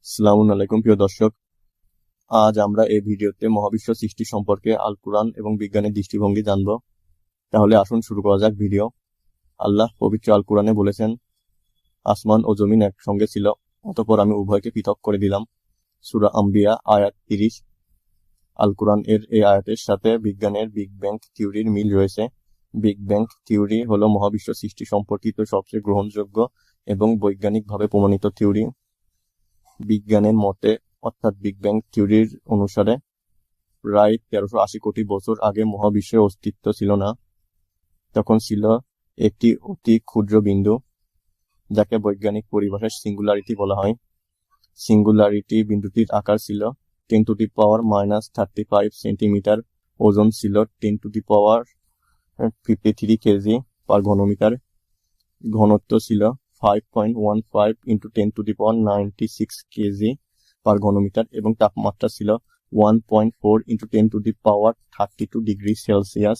আসসালামু আলাইকুম প্রিয় দর্শক, আজ আমরা এই ভিডিওতে মহাবিশ্ব সৃষ্টি সম্পর্কে আল কুরআন এবং বিজ্ঞানের দৃষ্টিভঙ্গি জানব। তাহলে আসুন শুরু করা যাক ভিডিও। আল্লাহ পবিত্র আল কুরআনে বলেছেন, আসমান ও জমিন একসঙ্গে ছিল, অতঃপর আমি উভয়কে পৃথক করে দিলাম। সূরা আম্বিয়া আয়াত 30। আল কুরআন এর এই আয়াতের সাথে বিজ্ঞানের বিগ ব্যাং থিওরির মিল রয়েছে। বিগ ব্যাং থিওরি হলো মহাবিশ্ব সৃষ্টি সম্পর্কিত সবচেয়ে গ্রহণযোগ্য এবং বৈজ্ঞানিকভাবে প্রমাণিত থিওরি। বিজ্ঞানের মতে, অর্থাৎ বিগ ব্যাং থিওরির অনুসারে, প্রায় 1380 কোটি বছর আগে মহাবিশ্বের অস্তিত্ব ছিল না। তখন ছিল একটি অতি ক্ষুদ্র বিন্দু, যাকে বৈজ্ঞানিক পরিভাষায় সিঙ্গুলারিটি বলা হয়। সিঙ্গুলারিটি বিন্দুটির আকার ছিল 10⁻⁻35 সেন্টিমিটার, ওজন ছিল 10⁻53 কেজি পার ঘনমিটার, ঘনত্ব ছিল 5.15 × 10⁻96 কেজি পার ঘনমিটার এবং তাপমাত্রা ছিল 1.4 × 10⁻32 ডিগ্রি সেলসিয়াস।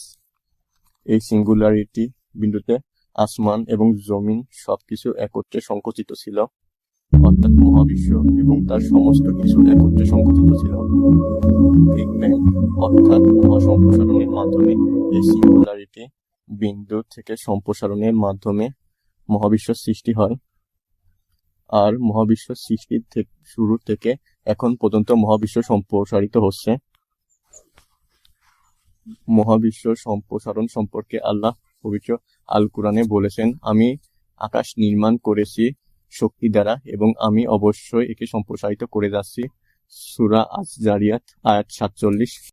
এই সিঙ্গুলারিটি বিন্দুতে আসমান এবং জমিন সবকিছু একত্রে সংকুচিত ছিল, অর্থাৎ মহাবিশ্ব এবং তার সমস্ত কিছু একত্রে সংকুচিত ছিল। বিগ ব্যাং অর্থাৎ মহাসম্প্রসারণের মাধ্যমে এই সিঙ্গুলারিটি বিন্দু থেকে সম্প্রসারণের মাধ্যমে মহাবিশ্ব সৃষ্টি হয়। আর মহাবিশ্ব সৃষ্টির শুরু থেকে এখন পর্যন্ত মহাবিশ্ব সম্প্রসারিত হচ্ছে। মহাবিশ্ব সম্প্রসারণ সম্পর্কে আল্লাহ পবিত্র আল কুরআনে বলেছেন, আমি আকাশ নির্মাণ করেছি শক্তি দ্বারা এবং আমি অবশ্যই একে সম্প্রসারিত করে যাচ্ছি। সূরা আজ-জারিয়াত আয়াত 47।